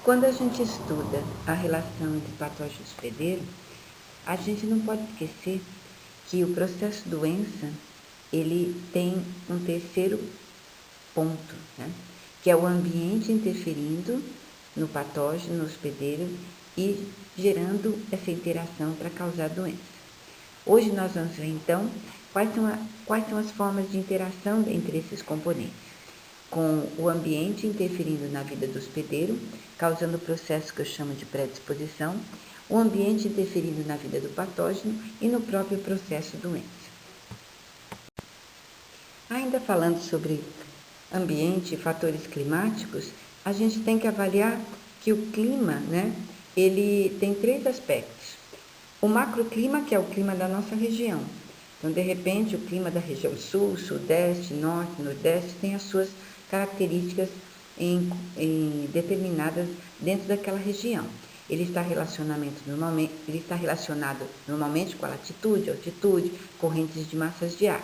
Quando a gente estuda a relação entre patógeno e hospedeiro, a gente não pode esquecer que o processo doença, ele tem um terceiro ponto, né? Que é o ambiente interferindo no patógeno, no hospedeiro e gerando essa interação para causar doença. Hoje nós vamos ver então quais são as formas de interação entre esses componentes, com o ambiente interferindo na vida do hospedeiro, causando o processo que eu chamo de predisposição, o ambiente interferindo na vida do patógeno e no próprio processo doença. Ainda falando sobre ambiente e fatores climáticos, a gente tem que avaliar que o clima, né, ele tem três aspectos. O macroclima, que é o clima da nossa região. Então, de repente, o clima da região sul, sudeste, norte, nordeste tem as suas características determinadas dentro daquela região. Ele está relacionado normalmente com a latitude, altitude, correntes de massas de ar.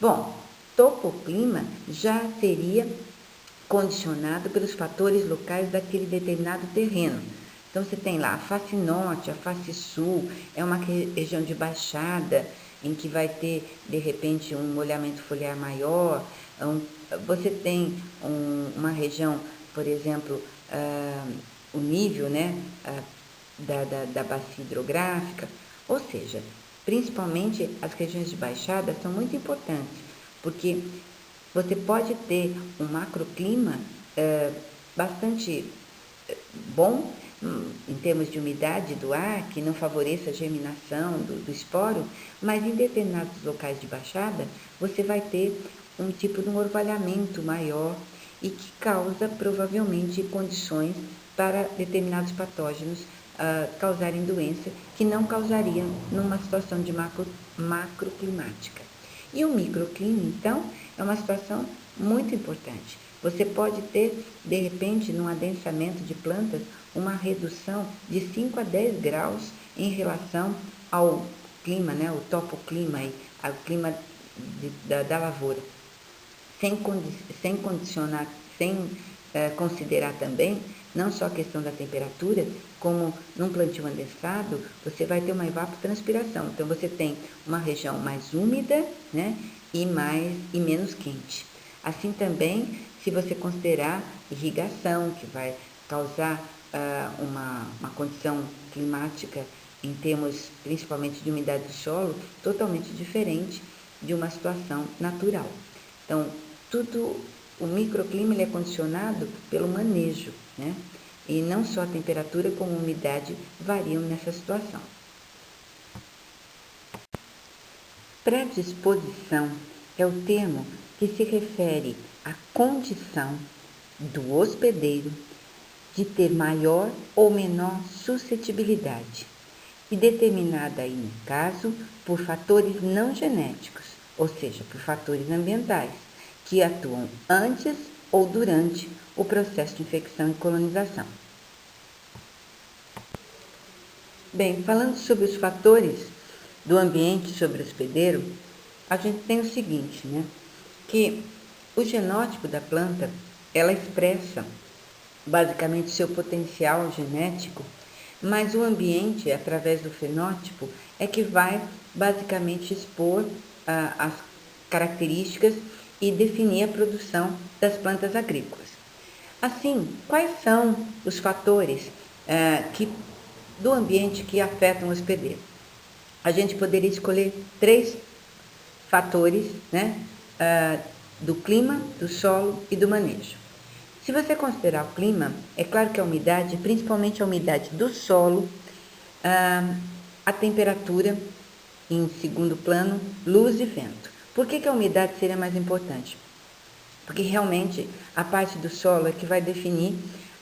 Bom, topoclima já seria condicionado pelos fatores locais daquele determinado terreno. Então, você tem lá a face norte, a face sul, é uma região de baixada, em que vai ter, de repente, um molhamento foliar maior. Você tem uma região, por exemplo, o nível, né, da bacia hidrográfica, ou seja, principalmente as regiões de baixada são muito importantes, porque você pode ter um macroclima bastante bom, em termos de umidade do ar, que não favoreça a germinação do esporo, mas em determinados locais de baixada, você vai ter um tipo de um orvalhamento maior e que causa provavelmente condições para determinados patógenos causarem doença que não causariam numa situação de macroclimática. E o microclima, então, é uma situação muito importante. Você pode ter, de repente, num adensamento de plantas, uma redução de 5 a 10 graus em relação ao clima, né, o topoclima, ao clima da lavoura. Sem condicionar, sem considerar também, não só a questão da temperatura, como num plantio adensado, você vai ter uma evapotranspiração. Então, você tem uma região mais úmida, né, e menos quente. Assim também, se você considerar irrigação, que vai causar uma condição climática em termos principalmente de umidade do solo, totalmente diferente de uma situação natural. Então, o microclima ele é condicionado pelo manejo, né? E não só a temperatura como a umidade variam nessa situação. Predisposição é o termo que se refere à condição do hospedeiro de ter maior ou menor suscetibilidade, e determinada aí, no caso, por fatores não genéticos, ou seja, por fatores ambientais, que atuam antes ou durante o processo de infecção e colonização. Bem, falando sobre os fatores do ambiente sobre o hospedeiro, a gente tem o seguinte, né? Que o genótipo da planta, ela expressa basicamente seu potencial genético, mas o ambiente, através do fenótipo, é que vai basicamente expor as características e definir a produção das plantas agrícolas. Assim, quais são os fatores do ambiente que afetam o hospedeiro? A gente poderia escolher 3 fatores, né, do clima, do solo e do manejo. Se você considerar o clima, é claro que a umidade, principalmente a umidade do solo, a temperatura em segundo plano, luz e vento. Por que a umidade seria mais importante? Porque realmente a parte do solo é que vai definir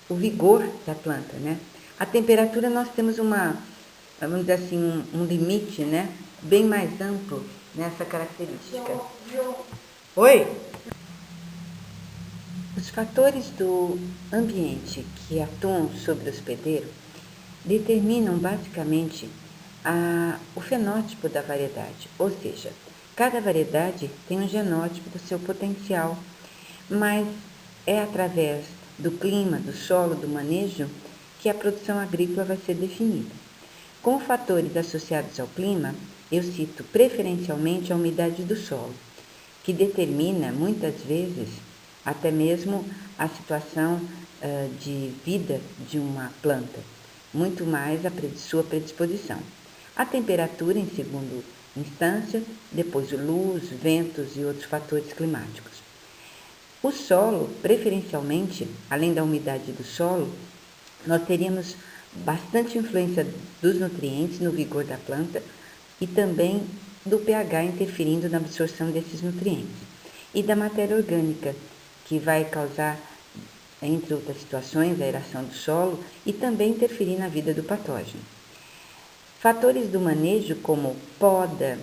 o vigor da planta, né? A temperatura nós temos vamos dizer assim, um limite, né, bem mais amplo nessa característica. Oi? Os fatores do ambiente que atuam sobre o hospedeiro determinam basicamente o fenótipo da variedade, ou seja, cada variedade tem um genótipo do seu potencial, mas é através do clima, do solo, do manejo, que a produção agrícola vai ser definida. Como fatores associados ao clima, eu cito preferencialmente a umidade do solo, que determina, muitas vezes, até mesmo a situação de vida de uma planta, muito mais a sua predisposição. A temperatura, em segunda instância, depois luz, ventos e outros fatores climáticos. O solo, preferencialmente, além da umidade do solo, nós teríamos bastante influência dos nutrientes no vigor da planta e também do pH interferindo na absorção desses nutrientes e da matéria orgânica, que vai causar, entre outras situações, a aeração do solo e também interferir na vida do patógeno. Fatores do manejo, como poda,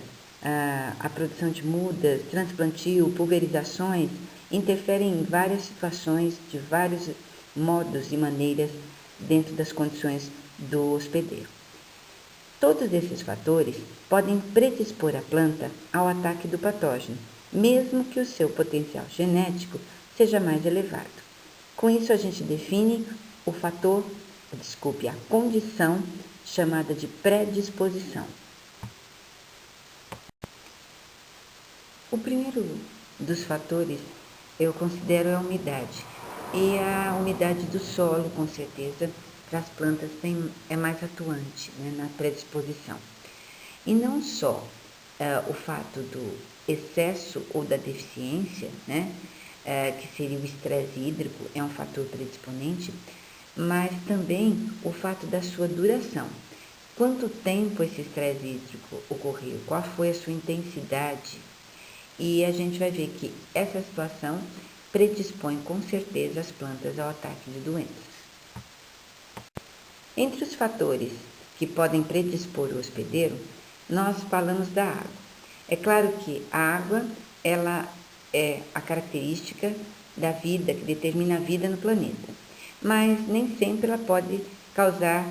a produção de mudas, transplantio, pulverizações, interferem em várias situações, de vários modos e maneiras dentro das condições do hospedeiro. Todos esses fatores podem predispor a planta ao ataque do patógeno, mesmo que o seu potencial genético seja mais elevado. Com isso, a gente define a condição chamada de predisposição. O primeiro dos fatores eu considero a umidade. E a umidade do solo, com certeza, para as plantas é mais atuante, né, na predisposição. E não só o fato do excesso ou da deficiência, né, que seria o estresse hídrico, é um fator predisponente, mas também o fato da sua duração. Quanto tempo esse estresse hídrico ocorreu? Qual foi a sua intensidade? E a gente vai ver que essa situação predispõe com certeza as plantas ao ataque de doenças. Entre os fatores que podem predispor o hospedeiro, nós falamos da água. É claro que a água, ela é a característica da vida, que determina a vida no planeta, mas nem sempre ela pode causar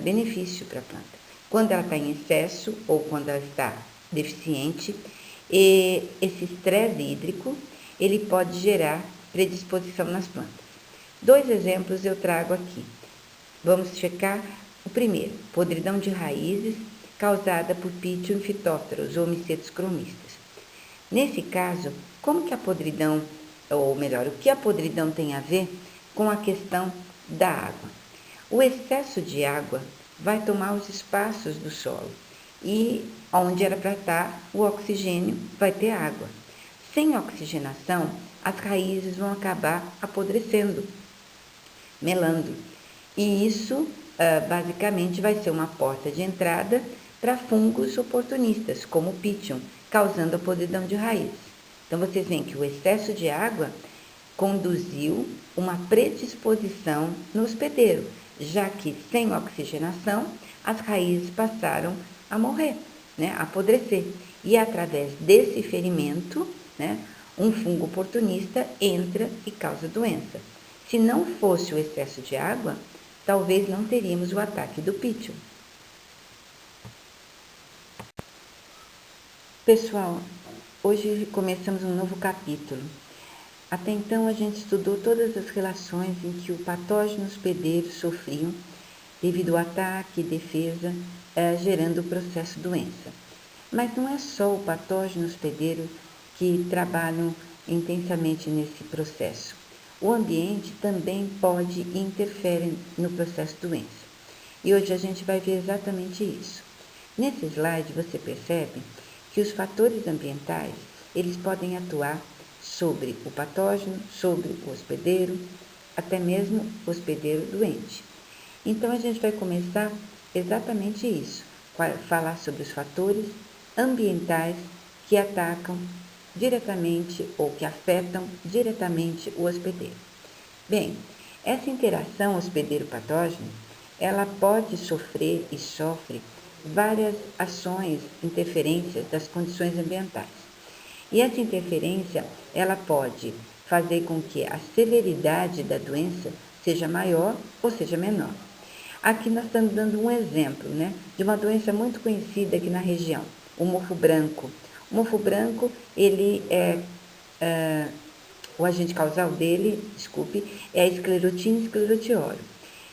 benefício para a planta. Quando ela está em excesso ou quando ela está deficiente, esse estresse hídrico, ele pode gerar predisposição nas plantas. 2 exemplos eu trago aqui. Vamos checar o primeiro, podridão de raízes causada por Pythium phytophthora ou micetos cromistas. Nesse caso, como que a podridão, ou melhor, o que a podridão tem a ver com a questão da água? O excesso de água vai tomar os espaços do solo e onde era para estar o oxigênio vai ter água. Sem oxigenação, as raízes vão acabar apodrecendo, melando. E isso, basicamente, vai ser uma porta de entrada para fungos oportunistas, como o Pythium, causando a podridão de raízes. Então, vocês veem que o excesso de água conduziu uma predisposição no hospedeiro, já que sem oxigenação, as raízes passaram a morrer, né, a apodrecer. E através desse ferimento, né, um fungo oportunista entra e causa doença. Se não fosse o excesso de água, talvez não teríamos o ataque do Pythium. Pessoal, hoje começamos um novo capítulo. Até então a gente estudou todas as relações em que o patógeno hospedeiro sofriam devido ao ataque e defesa, gerando o processo doença. Mas não é só o patógeno hospedeiro que trabalham intensamente nesse processo. O ambiente também pode interferir no processo doença. E hoje a gente vai ver exatamente isso. Nesse slide você percebe que os fatores ambientais, eles podem atuar sobre o patógeno, sobre o hospedeiro, até mesmo o hospedeiro doente. Então a gente vai começar exatamente isso, falar sobre os fatores ambientais que atacam diretamente ou que afetam diretamente o hospedeiro. Bem, essa interação hospedeiro-patógeno, ela pode sofrer e sofre várias ações, interferências das condições ambientais. E essa interferência, ela pode fazer com que a severidade da doença seja maior ou seja menor. Aqui nós estamos dando um exemplo, né, de uma doença muito conhecida aqui na região, o mofo branco. O mofo branco, ele é o agente causal dele, desculpe, é a esclerotina e esclerotióreo.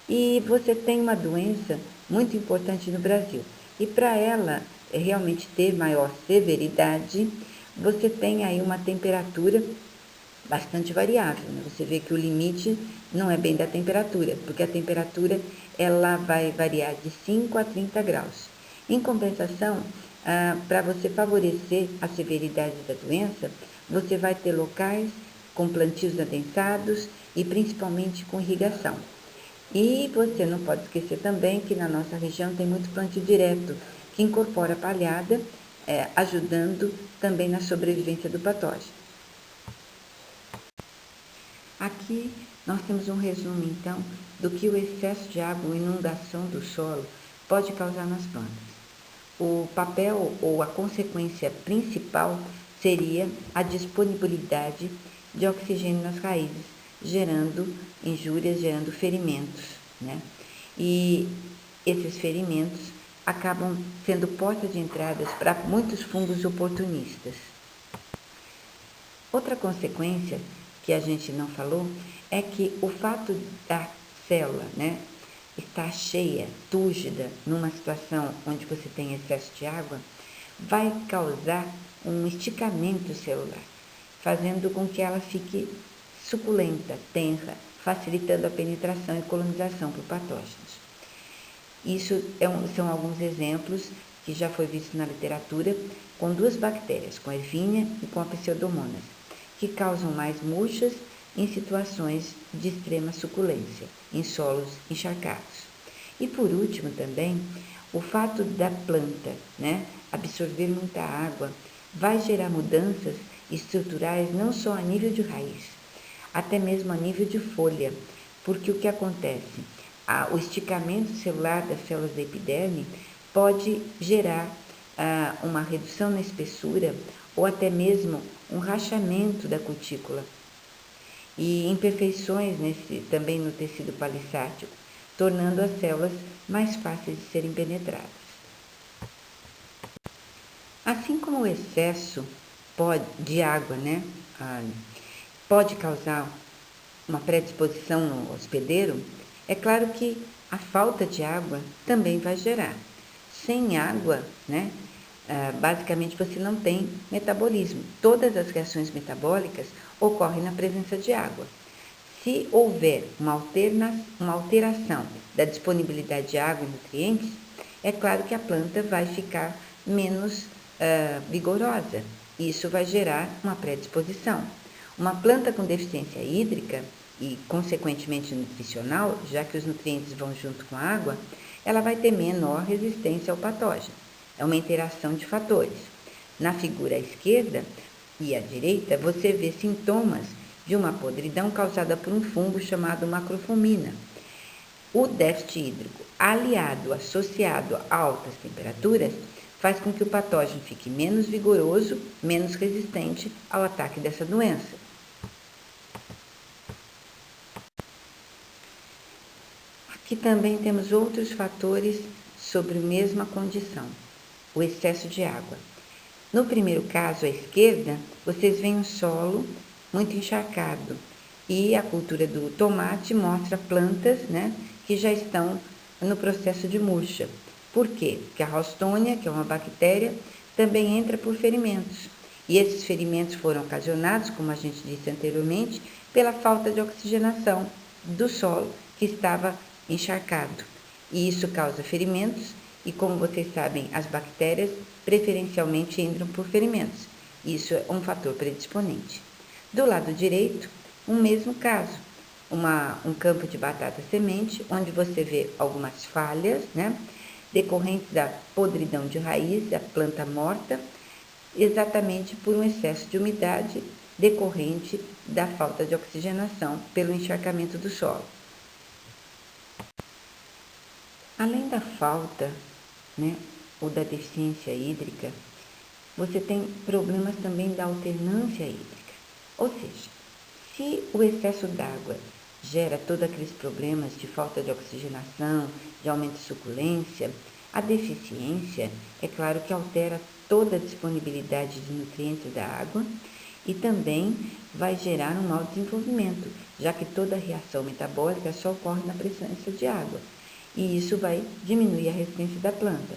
E você tem uma doença muito importante no Brasil. E para ela realmente ter maior severidade, você tem aí uma temperatura bastante variável, né? Você vê que o limite não é bem da temperatura, porque a temperatura ela vai variar de 5 a 30 graus. Em compensação, para você favorecer a severidade da doença, você vai ter locais com plantios adensados e principalmente com irrigação. E você não pode esquecer também que na nossa região tem muito plantio direto, que incorpora palhada, ajudando também na sobrevivência do patógeno. Aqui nós temos um resumo, então, do que o excesso de água ou inundação do solo pode causar nas plantas. O papel ou a consequência principal seria a disponibilidade de oxigênio nas raízes, gerando injúrias, gerando ferimentos, né? E esses ferimentos acabam sendo porta de entradas para muitos fungos oportunistas. Outra consequência que a gente não falou é que o fato da célula, né, estar cheia, túrgida, numa situação onde você tem excesso de água, vai causar um esticamento celular, fazendo com que ela fique suculenta, tenra, facilitando a penetração e colonização por patógenos. Isso são alguns exemplos que já foi visto na literatura com duas bactérias, com a Ervínia e com a Pseudomonas, que causam mais murchas em situações de extrema suculência, em solos encharcados. E por último também, o fato da planta, né, absorver muita água vai gerar mudanças estruturais não só a nível de raiz, até mesmo a nível de folha, porque o que acontece? O esticamento celular das células da epiderme pode gerar uma redução na espessura ou até mesmo um rachamento da cutícula e imperfeições também no tecido palissático, tornando as células mais fáceis de serem penetradas. Assim como o excesso de água, né, pode causar uma predisposição no hospedeiro, é claro que a falta de água também vai gerar. Sem água, né, basicamente você não tem metabolismo. Todas as reações metabólicas ocorrem na presença de água. Se houver uma alteração da disponibilidade de água e nutrientes, é claro que a planta vai ficar menos vigorosa. Isso vai gerar uma predisposição. Uma planta com deficiência hídrica e, consequentemente, nutricional, já que os nutrientes vão junto com a água, ela vai ter menor resistência ao patógeno. É uma interação de fatores. Na figura à esquerda e à direita, você vê sintomas de uma podridão causada por um fungo chamado macrofumina. O déficit hídrico, associado a altas temperaturas, faz com que o patógeno fique menos vigoroso, menos resistente ao ataque dessa doença. Aqui também temos outros fatores sobre a mesma condição, o excesso de água. No primeiro caso, à esquerda, vocês veem um solo muito encharcado e a cultura do tomate mostra plantas, né, que já estão no processo de murcha. Por quê? Porque a Ralstonia, que é uma bactéria, também entra por ferimentos. E esses ferimentos foram ocasionados, como a gente disse anteriormente, pela falta de oxigenação do solo que estava encharcado. E isso causa ferimentos e, como vocês sabem, as bactérias preferencialmente entram por ferimentos. Isso é um fator predisponente. Do lado direito, o mesmo caso. Um campo de batata semente, onde você vê algumas falhas, né, decorrentes da podridão de raiz, da planta morta, exatamente por um excesso de umidade decorrente da falta de oxigenação pelo encharcamento do solo. Além da falta, né, ou da deficiência hídrica, você tem problemas também da alternância hídrica. Ou seja, se o excesso d'água gera todos aqueles problemas de falta de oxigenação, de aumento de suculência, a deficiência, é claro que altera toda a disponibilidade de nutrientes da água e também vai gerar um mau desenvolvimento, já que toda reação metabólica só ocorre na presença de água, e isso vai diminuir a resistência da planta.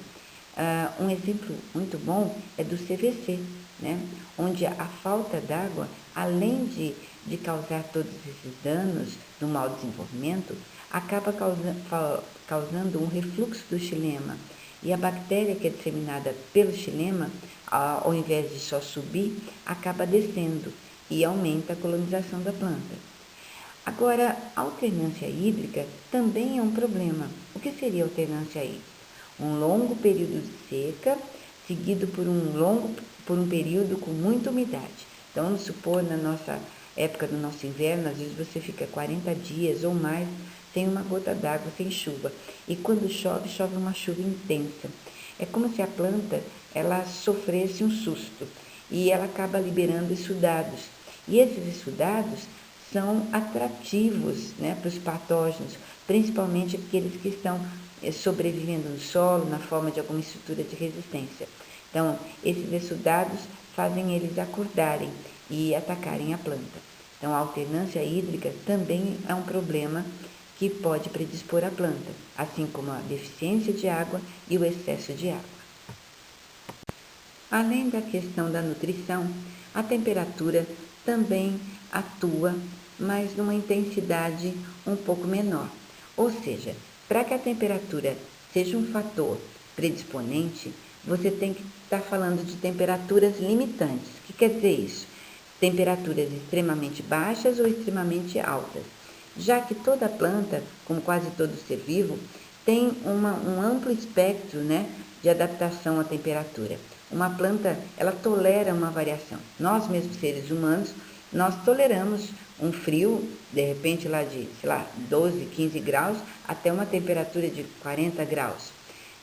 Um exemplo muito bom é do CVC, né? Onde a falta d'água, além de causar todos esses danos no mau desenvolvimento, acaba causando um refluxo do xilema. E a bactéria que é disseminada pelo xilema, ao invés de só subir, acaba descendo e aumenta a colonização da planta. Agora, a alternância hídrica também é um problema. O que seria alternância hídrica? Um longo período de seca, seguido por um período com muita umidade. Então, vamos supor, na nossa época do nosso inverno, às vezes você fica 40 dias ou mais sem uma gota d'água, sem chuva. E quando chove, chove uma chuva intensa. É como se a planta ela sofresse um susto e ela acaba liberando exudados. E esses exudados são atrativos, né, para os patógenos, principalmente aqueles que estão sobrevivendo no solo, na forma de alguma estrutura de resistência. Então, esses exudados fazem eles acordarem e atacarem a planta. Então, a alternância hídrica também é um problema que pode predispor a planta, assim como a deficiência de água e o excesso de água. Além da questão da nutrição, a temperatura também atua, mas numa intensidade um pouco menor. Ou seja, para que a temperatura seja um fator predisponente, você tem que estar falando de temperaturas limitantes. O que quer dizer isso? Temperaturas extremamente baixas ou extremamente altas. Já que toda planta, como quase todo ser vivo, tem um amplo espectro, né, de adaptação à temperatura. Uma planta, ela tolera uma variação. Nós mesmos, seres humanos, nós toleramos um frio, de repente lá de, 12, 15 graus, até uma temperatura de 40 graus.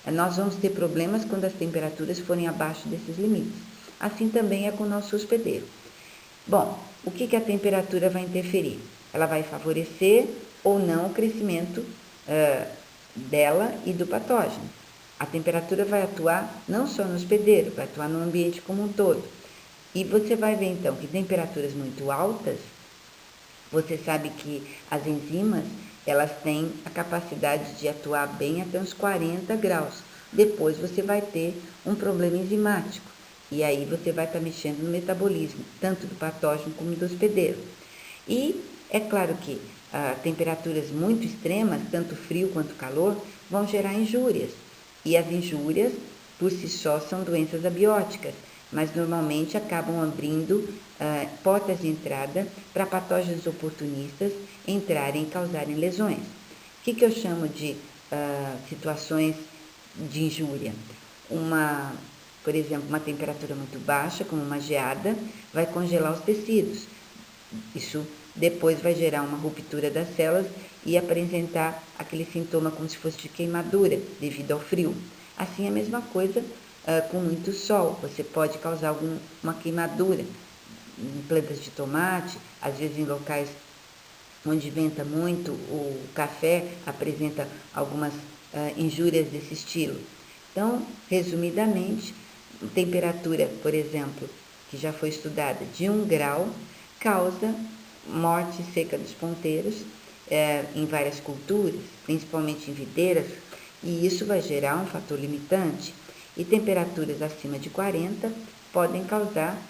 Nós vamos ter problemas quando as temperaturas forem abaixo desses limites. Assim também é com o nosso hospedeiro. Bom, o que a temperatura vai interferir? Ela vai favorecer ou não o crescimento dela e do patógeno. A temperatura vai atuar não só no hospedeiro, vai atuar no ambiente como um todo. E você vai ver então que temperaturas muito altas, você sabe que as enzimas, elas têm a capacidade de atuar bem até uns 40 graus. Depois você vai ter um problema enzimático. E aí você vai estar mexendo no metabolismo, tanto do patógeno como do hospedeiro. E é claro que temperaturas muito extremas, tanto frio quanto calor, vão gerar injúrias. E as injúrias, por si só, são doenças abióticas, mas normalmente acabam abrindo portas de entrada para patógenos oportunistas entrarem e causarem lesões. O que eu chamo de situações de injúria? Por exemplo, uma temperatura muito baixa, como uma geada, vai congelar os tecidos. Isso depois vai gerar uma ruptura das células e apresentar aquele sintoma como se fosse de queimadura devido ao frio. Assim, a mesma coisa com muito sol. Você pode causar uma queimadura em plantas de tomate, às vezes em locais onde venta muito, o café apresenta algumas injúrias desse estilo. Então, resumidamente, temperatura, por exemplo, que já foi estudada, de 1 grau, causa morte seca dos ponteiros em várias culturas, principalmente em videiras, e isso vai gerar um fator limitante. E temperaturas acima de 40 podem causar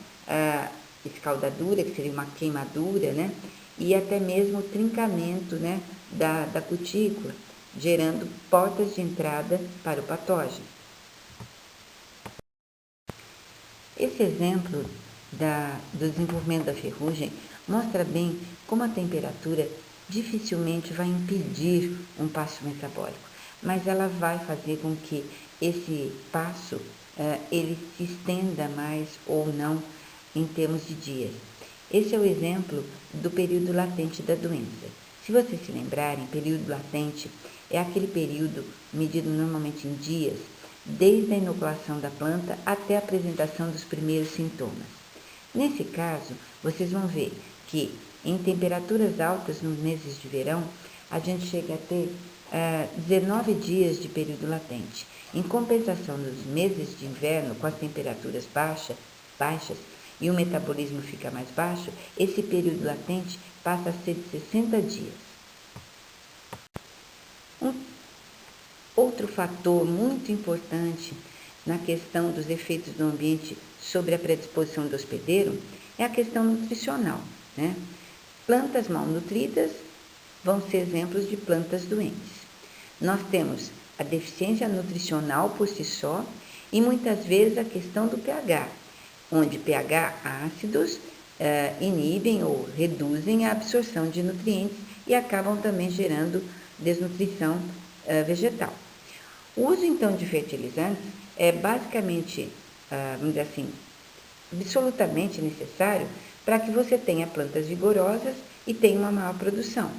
escaldadura, que seria uma queimadura, né? E até mesmo trincamento, né, da cutícula, gerando portas de entrada para o patógeno. Esse exemplo do desenvolvimento da ferrugem mostra bem como a temperatura dificilmente vai impedir um passo metabólico, mas ela vai fazer com que esse passo ele se estenda mais ou não em termos de dias. Esse é o exemplo do período latente da doença. Se vocês se lembrarem, período latente é aquele período medido normalmente em dias, desde a inoculação da planta até a apresentação dos primeiros sintomas. Nesse caso, vocês vão ver que em temperaturas altas nos meses de verão, a gente chega a ter 19 dias de período latente. Em compensação, nos meses de inverno, com as temperaturas baixas, e o metabolismo fica mais baixo, esse período latente passa a ser de 60 dias. Um outro fator muito importante na questão dos efeitos do ambiente sobre a predisposição do hospedeiro é a questão nutricional, né? Plantas mal nutridas vão ser exemplos de plantas doentes. Nós temos a deficiência nutricional por si só e muitas vezes a questão do pH, onde pH ácidos inibem ou reduzem a absorção de nutrientes e acabam também gerando desnutrição vegetal. O uso então de fertilizantes é basicamente, vamos dizer assim, absolutamente necessário para que você tenha plantas vigorosas e tenha uma maior produção.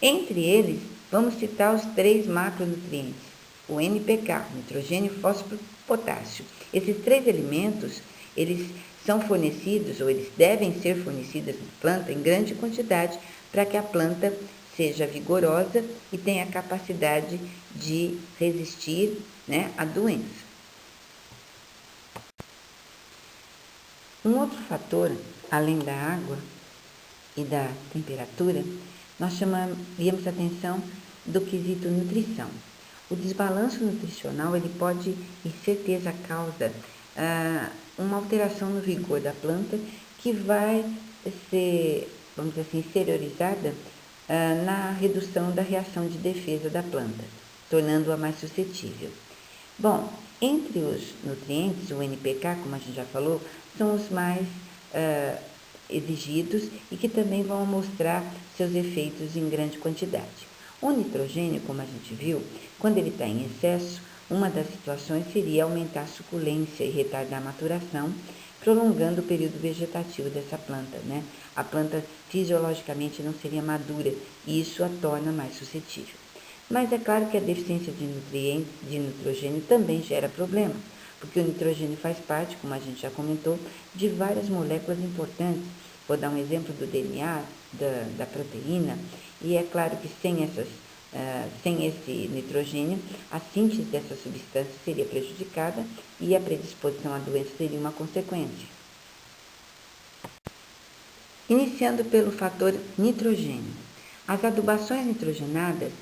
Entre eles, vamos citar os 3 macronutrientes, o NPK, nitrogênio, fósforo, potássio. Esses 3 elementos, eles são fornecidos, ou eles devem ser fornecidos na planta em grande quantidade para que a planta seja vigorosa e tenha capacidade de resistir, né, à doença. Um outro fator, além da água e da temperatura, nós chamaríamos a atenção do quesito nutrição. O desbalanço nutricional ele pode, em certeza, causa uma alteração no vigor da planta que vai ser, vamos dizer assim, exteriorizada na redução da reação de defesa da planta, tornando-a mais suscetível. Bom, entre os nutrientes, o NPK, como a gente já falou, são os mais exigidos e que também vão mostrar seus efeitos em grande quantidade. O nitrogênio, como a gente viu, quando ele está em excesso, uma das situações seria aumentar a suculência e retardar a maturação, prolongando o período vegetativo dessa planta, né? A planta fisiologicamente não seria madura e isso a torna mais suscetível. Mas é claro que a deficiência de nitrogênio também gera problema, porque o nitrogênio faz parte, como a gente já comentou, de várias moléculas importantes. Vou dar um exemplo do DNA, da proteína, e é claro que sem esse nitrogênio, a síntese dessa substância seria prejudicada e a predisposição à doença seria uma consequência. Iniciando pelo fator nitrogênio. As adubações nitrogenadas,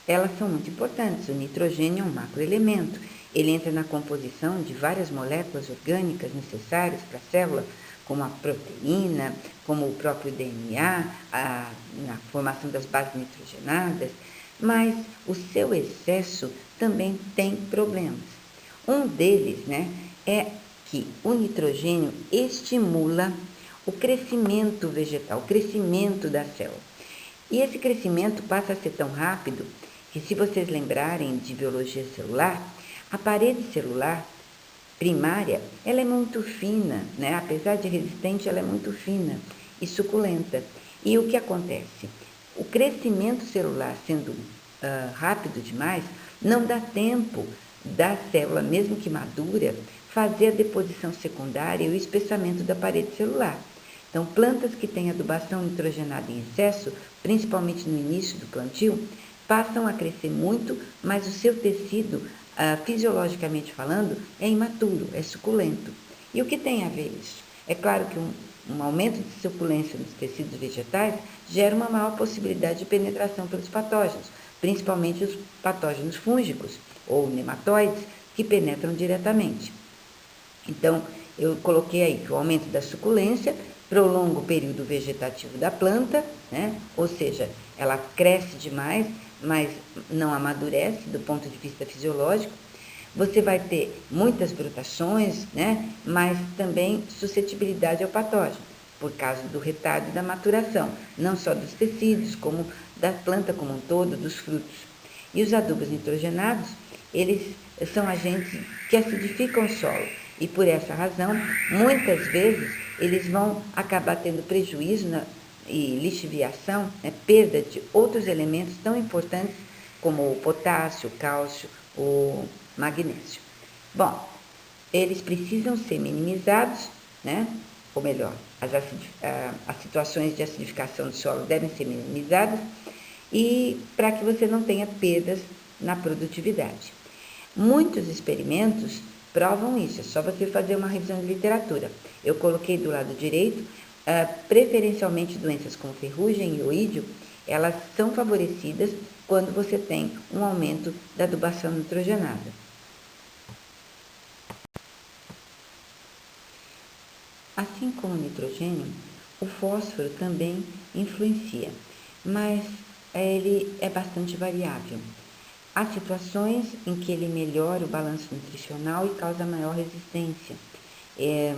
elas são muito importantes. O nitrogênio é um macroelemento. Ele entra na composição de várias moléculas orgânicas necessárias para a célula, como a proteína, como o próprio DNA, na formação das bases nitrogenadas, mas o seu excesso também tem problemas. Um deles, né, é que o nitrogênio estimula o crescimento vegetal, o crescimento da célula. E esse crescimento passa a ser tão rápido que, se vocês lembrarem de biologia celular, a parede celular primária, ela é muito fina, né? Apesar de resistente, ela é muito fina e suculenta. E o que acontece? O crescimento celular sendo rápido demais, não dá tempo da célula, mesmo que madura, fazer a deposição secundária e o espessamento da parede celular. Então, plantas que têm adubação nitrogenada em excesso, principalmente no início do plantio, passam a crescer muito, mas o seu tecido, fisiologicamente falando, é imaturo, é suculento. E o que tem a ver isso? É claro que um aumento de suculência nos tecidos vegetais gera uma maior possibilidade de penetração pelos patógenos, principalmente os patógenos fúngicos ou nematóides que penetram diretamente. Então, eu coloquei aí que o aumento da suculência prolonga o período vegetativo da planta, né? Ou seja, ela cresce demais, mas não amadurece do ponto de vista fisiológico. Você vai ter muitas brotações, né? Mas também suscetibilidade ao patógeno, por causa do retardo da maturação, não só dos tecidos, como da planta como um todo, dos frutos. E os adubos nitrogenados, eles são agentes que acidificam o solo. E por essa razão, muitas vezes, eles vão acabar tendo prejuízo e lixiviação, né, perda de outros elementos tão importantes como o potássio, o cálcio, o magnésio. Bom, eles precisam ser minimizados, né? Ou melhor, as situações de acidificação do solo devem ser minimizadas e para que você não tenha perdas na produtividade. Muitos experimentos provam isso, é só você fazer uma revisão de literatura. Eu coloquei do lado direito, preferencialmente doenças como ferrugem e oídio, elas são favorecidas quando você tem um aumento da adubação nitrogenada. Assim como o nitrogênio, o fósforo também influencia, mas ele é bastante variável. Há situações em que ele melhora o balanço nutricional e causa maior resistência,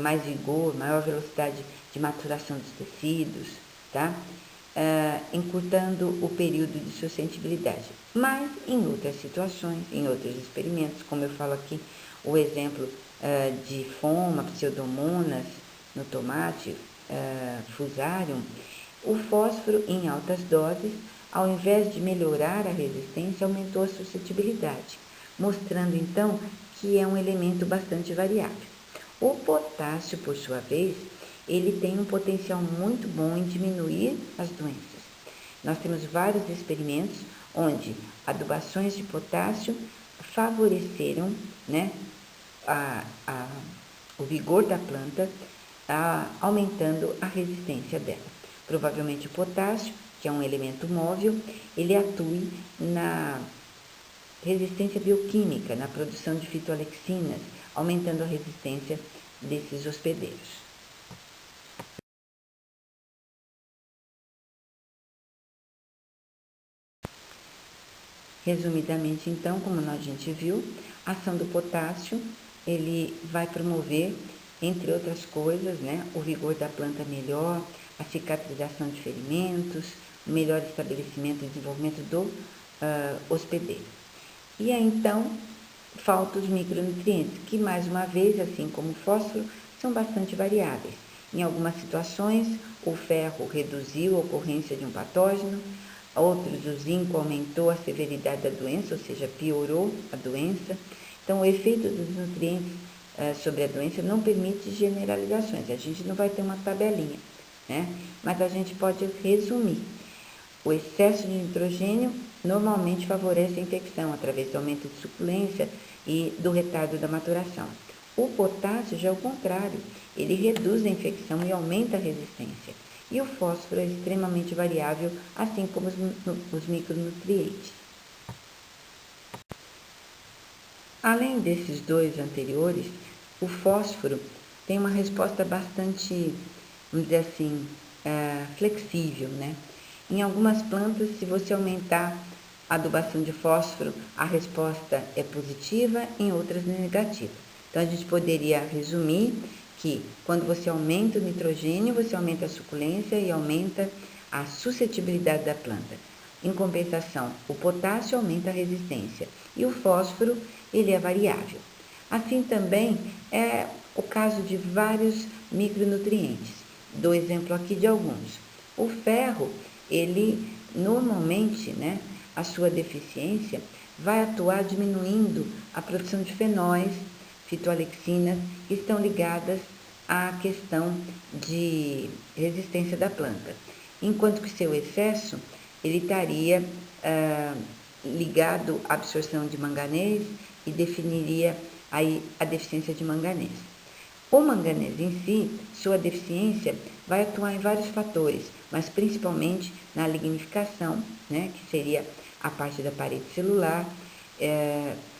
mais vigor, maior velocidade de maturação dos tecidos, tá? Encurtando o período de suscetibilidade. Mas em outras situações, em outros experimentos, como eu falo aqui, o exemplo de Foma, Pseudomonas no tomate, Fusarium, o fósforo em altas doses, ao invés de melhorar a resistência, aumentou a suscetibilidade, mostrando então que é um elemento bastante variável. O potássio, por sua vez, ele tem um potencial muito bom em diminuir as doenças. Nós temos vários experimentos onde adubações de potássio favoreceram, né, o vigor da planta, aumentando a resistência dela. Provavelmente o potássio, que é um elemento móvel, ele atue na resistência bioquímica, na produção de fitoalexinas, aumentando a resistência desses hospedeiros. Resumidamente, então, como a gente viu, a ação do potássio, ele vai promover, entre outras coisas, né, o vigor da planta melhor, a cicatrização de ferimentos, o melhor estabelecimento e desenvolvimento do hospedeiro. E aí, então, faltam os micronutrientes, que, mais uma vez, assim como o fósforo, são bastante variáveis. Em algumas situações, o ferro reduziu a ocorrência de um patógeno, outros, o zinco aumentou a severidade da doença, ou seja, piorou a doença. Então, o efeito dos nutrientes sobre a doença não permite generalizações. A gente não vai ter uma tabelinha, né? Mas a gente pode resumir. O excesso de nitrogênio normalmente favorece a infecção através do aumento de suculência e do retardo da maturação. O potássio já é o contrário, ele reduz a infecção e aumenta a resistência. E o fósforo é extremamente variável, assim como os micronutrientes. Além desses dois anteriores, o fósforo tem uma resposta bastante, vamos dizer assim, flexível, né? Em algumas plantas, se você aumentar a adubação de fósforo, a resposta é positiva, em outras negativa. Então, a gente poderia resumir que quando você aumenta o nitrogênio, você aumenta a suculência e aumenta a suscetibilidade da planta. Em compensação, o potássio aumenta a resistência e o fósforo, ele é variável. Assim também é o caso de vários micronutrientes. Dou exemplo aqui de alguns. O ferro, ele normalmente, né, a sua deficiência vai atuar diminuindo a produção de fenóis, fitoalexinas, que estão ligadas à questão de resistência da planta. Enquanto que seu excesso, ele estaria ligado à absorção de manganês e definiria aí a deficiência de manganês. O manganês em si, sua deficiência vai atuar em vários fatores, mas principalmente na lignificação, né, que seria a parte da parede celular,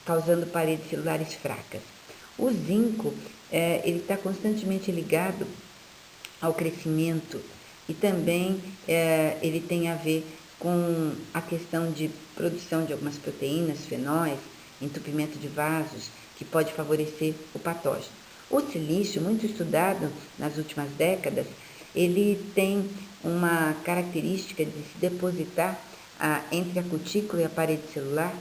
causando paredes celulares fracas. O zinco, ele está constantemente ligado ao crescimento e também ele tem a ver com a questão de produção de algumas proteínas, fenóis, entupimento de vasos, que pode favorecer o patógeno. O silício, muito estudado nas últimas décadas, ele tem uma característica de se depositar entre a cutícula e a parede celular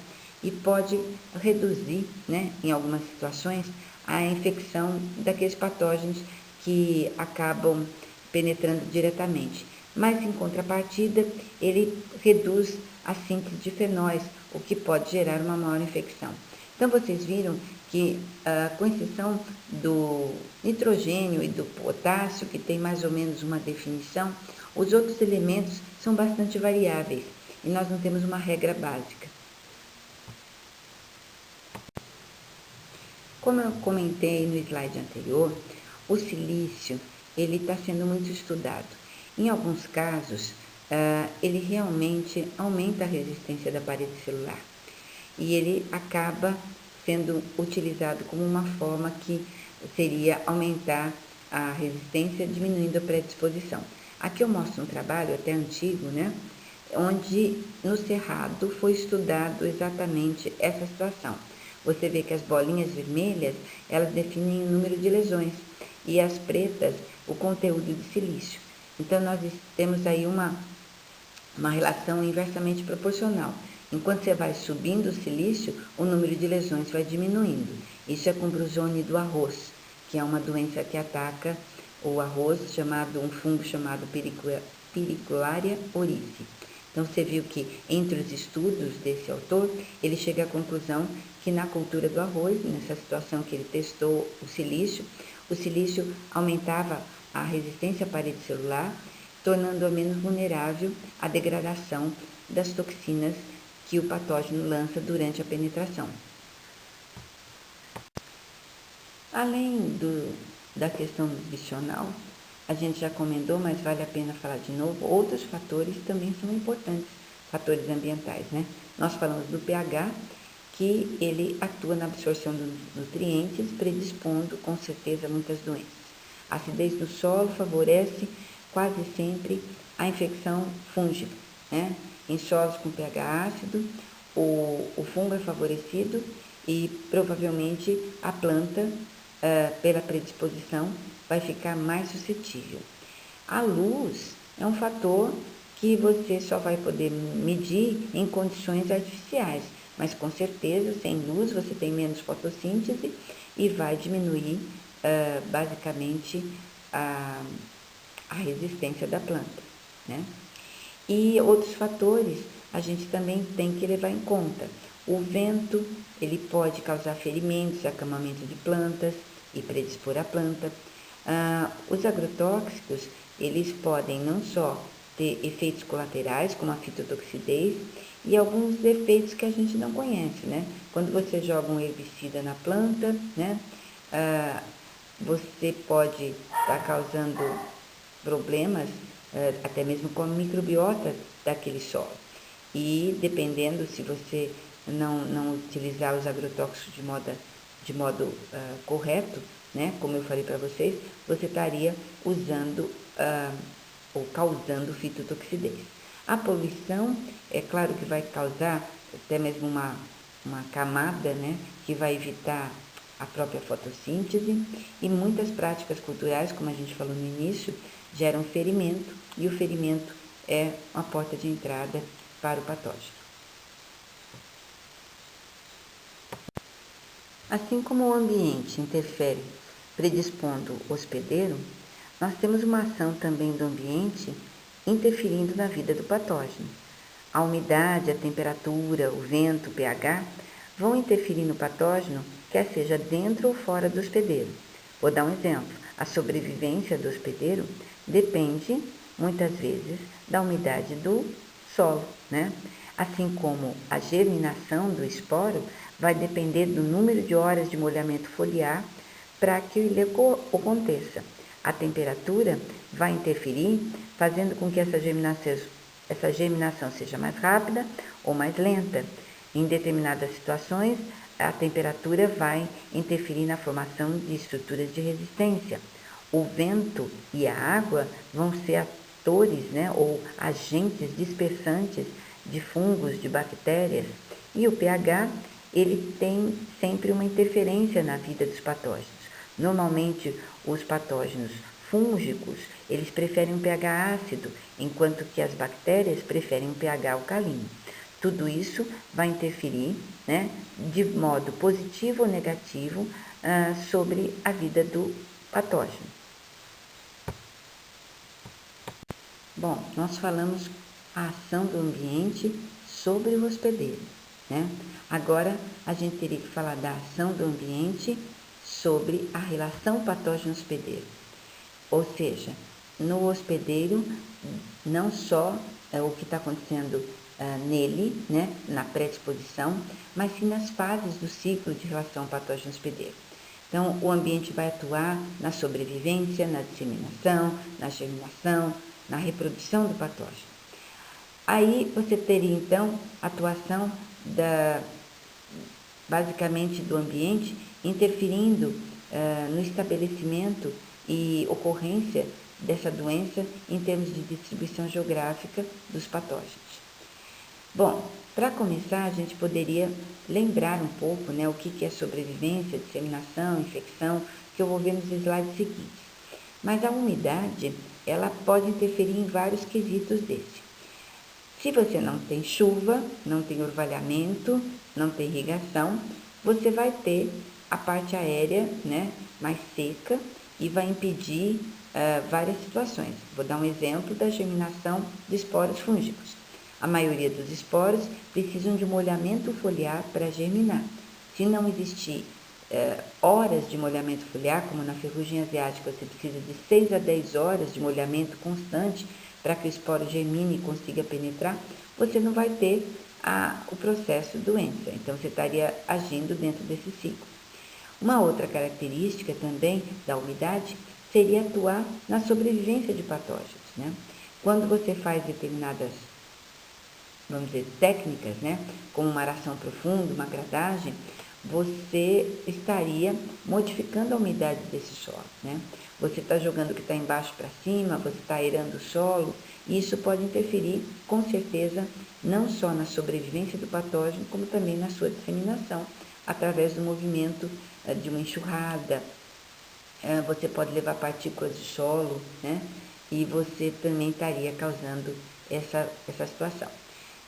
e pode reduzir, né, em algumas situações, a infecção daqueles patógenos que acabam penetrando diretamente. Mas, em contrapartida, ele reduz a síntese de fenóis, o que pode gerar uma maior infecção. Então, vocês viram que, com exceção do nitrogênio e do potássio, que tem mais ou menos uma definição, os outros elementos são bastante variáveis e nós não temos uma regra básica. Como eu comentei no slide anterior, o silício ele está sendo muito estudado. Em alguns casos, ele realmente aumenta a resistência da parede celular e ele acaba sendo utilizado como uma forma que seria aumentar a resistência, diminuindo a predisposição. Aqui eu mostro um trabalho até antigo, né? Onde no cerrado foi estudado exatamente essa situação. Você vê que as bolinhas vermelhas, elas definem o número de lesões e as pretas, o conteúdo de silício. Então, nós temos aí uma relação inversamente proporcional. Enquanto você vai subindo o silício, o número de lesões vai diminuindo. Isso é com brusone do arroz, que é uma doença que ataca o arroz, um fungo chamado Pericularia oryzae. Então, você viu que entre os estudos desse autor, ele chega à conclusão que na cultura do arroz, nessa situação que ele testou o silício aumentava a resistência à parede celular, tornando-a menos vulnerável à degradação das toxinas que o patógeno lança durante a penetração. Além da questão nutricional, a gente já comentou, mas vale a pena falar de novo, outros fatores também são importantes, fatores ambientais, né? Nós falamos do pH, que ele atua na absorção dos nutrientes, predispondo com certeza muitas doenças. A acidez do solo favorece quase sempre a infecção fúngica, né? Em solos com pH ácido, o fungo é favorecido e provavelmente a planta, pela predisposição, vai ficar mais suscetível. A luz é um fator que você só vai poder medir em condições artificiais, mas com certeza, sem luz, você tem menos fotossíntese e vai diminuir basicamente a resistência da planta, né? E outros fatores a gente também tem que levar em conta. O vento, ele pode causar ferimentos, acamamento de plantas e predispor a planta. Os agrotóxicos, eles podem não só ter efeitos colaterais, como a fitotoxidez, e alguns efeitos que a gente não conhece, né? Quando você joga um herbicida na planta, né? Você pode estar causando problemas, até mesmo com a microbiota daquele solo. E dependendo, se você não utilizar os agrotóxicos de modo correto, né, como eu falei para vocês, você estaria usando ou causando fitotoxidez. A poluição, é claro que vai causar até mesmo uma camada, né, que vai evitar a própria fotossíntese, e muitas práticas culturais, como a gente falou no início, geram ferimento, e o ferimento é uma porta de entrada para o patógeno. Assim como o ambiente interfere predispondo o hospedeiro, nós temos uma ação também do ambiente interferindo na vida do patógeno. A umidade, a temperatura, o vento, o pH vão interferir no patógeno, quer seja dentro ou fora do hospedeiro. Vou dar um exemplo. A sobrevivência do hospedeiro depende, muitas vezes, da umidade do solo, né? Assim como a germinação do esporo vai depender do número de horas de molhamento foliar para que ele aconteça. A temperatura vai interferir, fazendo com que essa germinação seja mais rápida ou mais lenta. Em determinadas situações, a temperatura vai interferir na formação de estruturas de resistência. O vento e a água vão ser atores, né, ou agentes dispersantes de fungos, de bactérias. E o pH, ele tem sempre uma interferência na vida dos patógenos. Normalmente, os patógenos fúngicos, eles preferem um pH ácido, enquanto que as bactérias preferem um pH alcalino. Tudo isso vai interferir, né, de modo positivo ou negativo sobre a vida do patógeno. Bom, nós falamos a ação do ambiente sobre o hospedeiro, né? Agora, a gente teria que falar da ação do ambiente sobre a relação patógeno-hospedeiro. Ou seja, no hospedeiro, não só o que está acontecendo nele, né, na predisposição, mas sim nas fases do ciclo de relação patógeno-hospedeiro. Então, o ambiente vai atuar na sobrevivência, na disseminação, na germinação, na reprodução do patógeno. Aí você teria, então, a atuação basicamente do ambiente interferindo no estabelecimento e ocorrência dessa doença em termos de distribuição geográfica dos patógenos. Bom, para começar, a gente poderia lembrar um pouco, né, o que é sobrevivência, disseminação, infecção, que eu vou ver nos slides seguintes. Mas a umidade, ela pode interferir em vários quesitos desse. Se você não tem chuva, não tem orvalhamento, não tem irrigação, você vai ter a parte aérea, né, mais seca e vai impedir várias situações. Vou dar um exemplo da germinação de esporos fúngicos. A maioria dos esporos precisam de molhamento foliar para germinar. Se não existir horas de molhamento foliar, como na ferrugem asiática, você precisa de 6 a 10 horas de molhamento constante para que o esporo germine e consiga penetrar, você não vai ter o processo doença. Então, você estaria agindo dentro desse ciclo. Uma outra característica também da umidade seria atuar na sobrevivência de patógenos, né? Quando você faz determinadas, vamos dizer, técnicas, né, como uma aração profunda, uma gradagem, você estaria modificando a umidade desse solo, né? Você está jogando o que está embaixo para cima, você está aerando o solo, e isso pode interferir, com certeza, não só na sobrevivência do patógeno, como também na sua disseminação, através do movimento de uma enxurrada. Você pode levar partículas de solo, né? E você também estaria causando essa situação.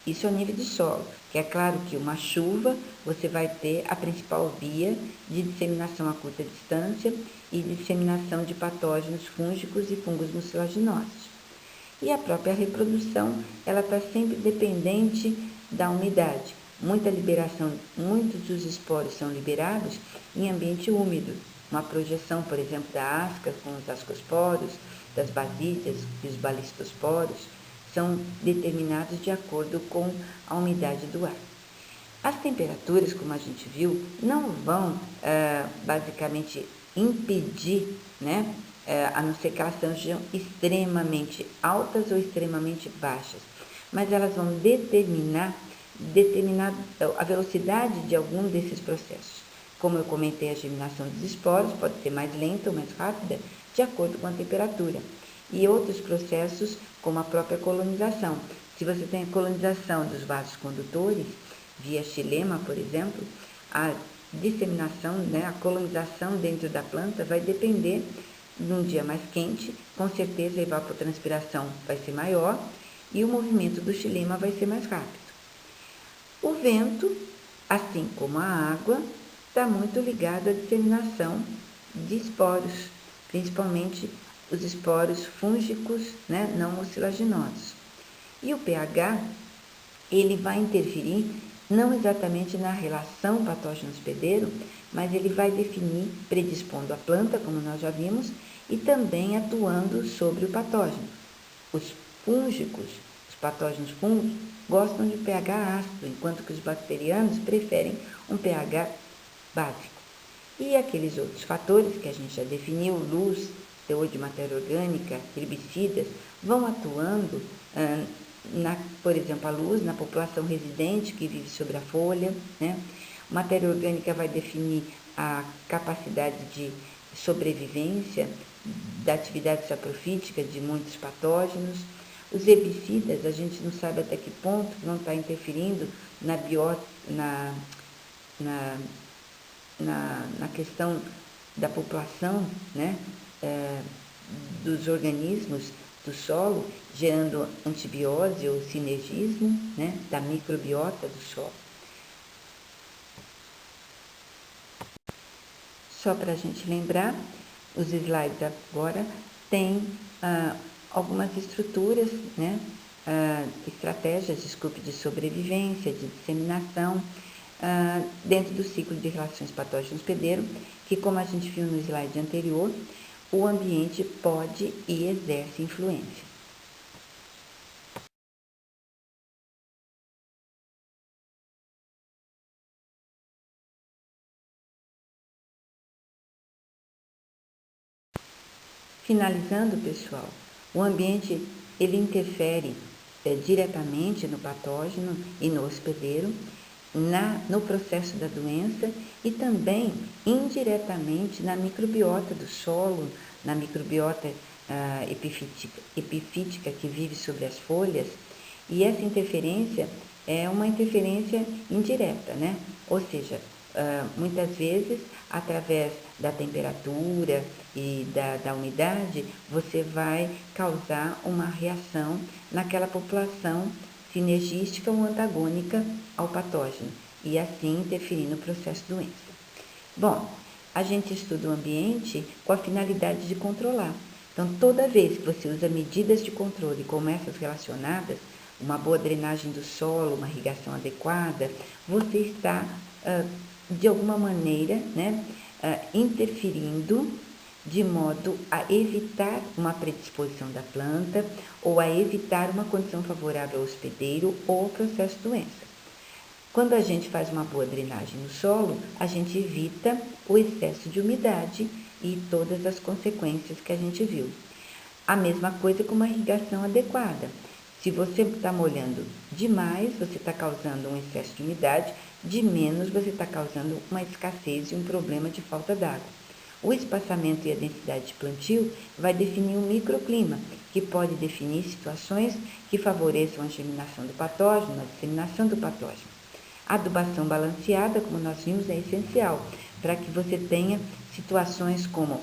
Isso ao nível de solo, que é claro que uma chuva você vai ter a principal via de disseminação a curta distância e de disseminação de patógenos fúngicos e fungos mucilaginosos. E a própria reprodução, ela está sempre dependente da umidade. Muitos dos esporos são liberados em ambiente úmido. Uma projeção, por exemplo, da asca com os ascosporos, das basílias e os balistosporos, são determinados de acordo com a umidade do ar. As temperaturas, como a gente viu, não vão basicamente impedir, né, a não ser que elas sejam extremamente altas ou extremamente baixas, mas elas vão determinar a velocidade de algum desses processos. Como eu comentei, a germinação dos esporos pode ser mais lenta ou mais rápida, de acordo com a temperatura. E outros processos, como a própria colonização. Se você tem a colonização dos vasos condutores, via xilema, por exemplo, a disseminação, né, a colonização dentro da planta vai depender num dia mais quente, com certeza a evapotranspiração vai ser maior e o movimento do xilema vai ser mais rápido. O vento, assim como a água, está muito ligado à disseminação de esporos, principalmente os esporos fúngicos, né, não mucilaginosos. E o pH, ele vai interferir não exatamente na relação patógeno-hospedeiro, mas ele vai definir, predispondo a planta, como nós já vimos, e também atuando sobre o patógeno. Os fúngicos, os patógenos fúngicos, gostam de pH ácido, enquanto que os bacterianos preferem um pH básico. E aqueles outros fatores que a gente já definiu, luz, teor de matéria orgânica, herbicidas, vão atuando, por exemplo, a luz na população residente que vive sobre a folha, né? Matéria orgânica vai definir a capacidade de sobrevivência da atividade saprofítica de muitos patógenos. Os herbicidas, a gente não sabe até que ponto vão estar interferindo na questão da população, né, dos organismos do solo, gerando antibiose ou sinergismo, né, da microbiota do solo. Só para a gente lembrar, os slides agora têm algumas estruturas, né, estratégias, de sobrevivência, de disseminação, dentro do ciclo de relações patógeno-hospedeiro, que, como a gente viu no slide anterior, o ambiente pode e exerce influência. Finalizando, pessoal, o ambiente ele interfere diretamente no patógeno e no hospedeiro, no processo da doença e também indiretamente na microbiota do solo, na microbiota epifítica que vive sobre as folhas, e essa interferência é uma interferência indireta, né? Ou seja, muitas vezes, através da temperatura e da umidade, você vai causar uma reação naquela população sinergística ou antagônica ao patógeno, e assim interferir no processo de doença. Bom, a gente estuda o ambiente com a finalidade de controlar. Então, toda vez que você usa medidas de controle como essas relacionadas, uma boa drenagem do solo, uma irrigação adequada, você está, de alguma maneira, né, interferindo de modo a evitar uma predisposição da planta ou a evitar uma condição favorável ao hospedeiro ou ao processo de doença. Quando a gente faz uma boa drenagem no solo, a gente evita o excesso de umidade e todas as consequências que a gente viu. A mesma coisa com uma irrigação adequada. Se você está molhando demais, você está causando um excesso de umidade, de menos você está causando uma escassez e um problema de falta d'água. O espaçamento e a densidade de plantio vai definir um microclima, que pode definir situações que favoreçam a germinação do patógeno, a disseminação do patógeno. A adubação balanceada, como nós vimos, é essencial para que você tenha situações como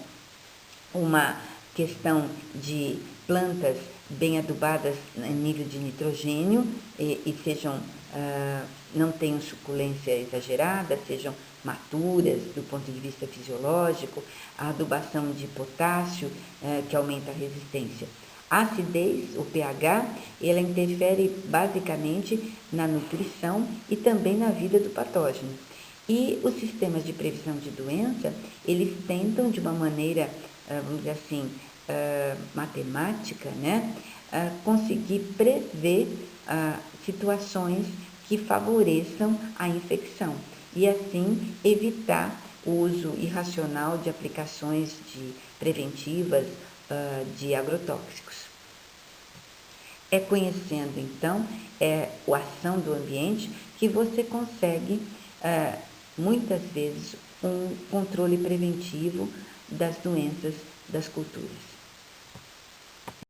uma questão de plantas bem adubadas em nível de nitrogênio e sejam, não tenham suculência exagerada, sejam maturas do ponto de vista fisiológico, a adubação de potássio, que aumenta a resistência. A acidez, o pH, ela interfere basicamente na nutrição e também na vida do patógeno. E os sistemas de previsão de doença, eles tentam de uma maneira, vamos dizer assim, matemática, né, conseguir prever situações que favoreçam a infecção e assim evitar o uso irracional de aplicações preventivas de agrotóxicos. É conhecendo, então, a ação do ambiente que você consegue, muitas vezes, um controle preventivo das doenças das culturas.